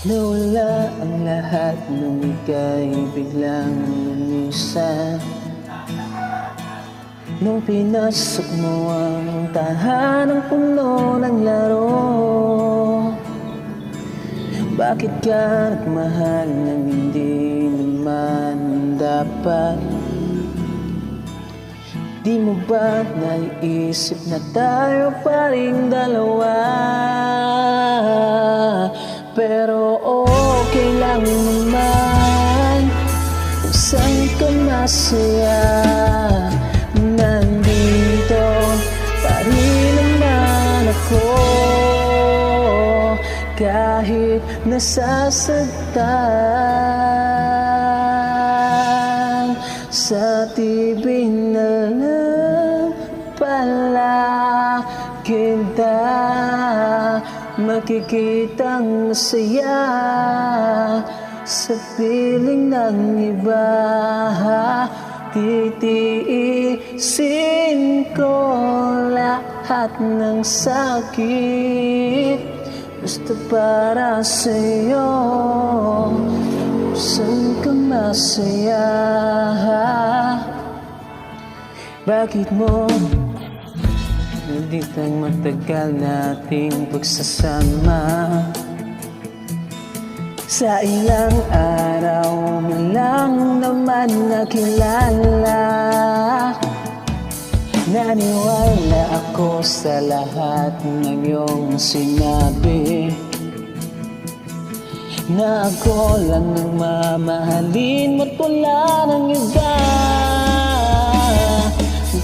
Nawala ang lahat nung ika'y biglang lumisan. Nung pinasok mo ang tahanang puno ng laro, bakit ka nagmahal nang hindi naman dapat? Di mo ba naiisip na tayo pa ring dalawa? Pero okay lang naman kung saan ka masaya. Nandito pa rin naman ako, kahit nasasaktan. Sa TV na lang pala kita makikitang masaya sa piling ng iba. Titiisin ko lahat ng sakit, basta para sa'yo. Saan ka masaya? Bakit mo nanditang matagal nating pagsasama? Sa ilang araw mo lang naman nakilala. Naniwala ako sa lahat ng iyong sinabi, na ako lang ang mamahalin mo't wala ng iba.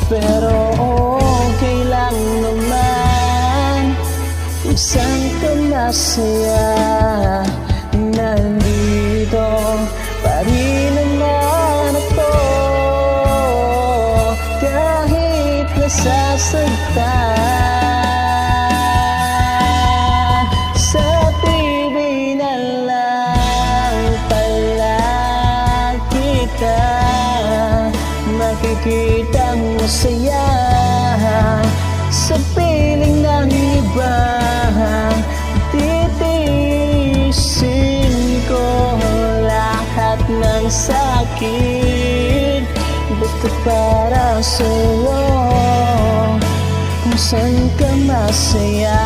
Pero okay lang naman kung saan ka masaya. Nandito pa rin naman ako, kahit nasasaktan. Sa TV na lang pala kita makikitang masaya sa piling ng iba. Titiisin ko lahat ng sakit, basta para sa'yo. Kung saan ka masaya.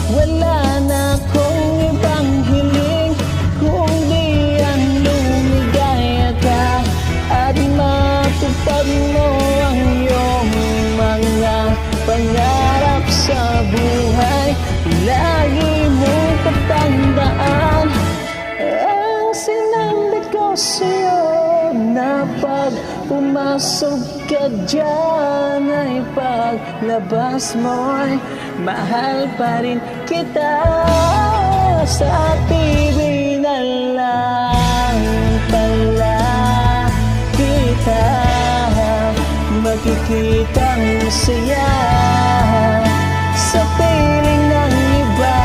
Wala na akong ibang hiling kundi ang lumigaya ka at matupad mo ang iyong mga pangarap sa buhay. Lagi mong tatandaan ang sinambit ko sa'yo, na pag pumasok ka dyan ay paglabas mo'y mahal pa rin kita. Sa TV na lang pala kita makikitang masaya sa piling ng iba.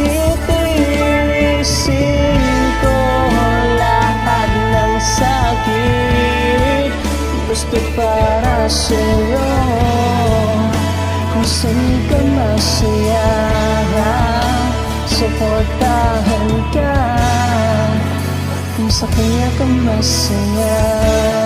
Titiisin ko lahat ng sakit, basta para sa'yo. Kung saan ka masaya, suportahan ka. Kung sa kanya ka masaya.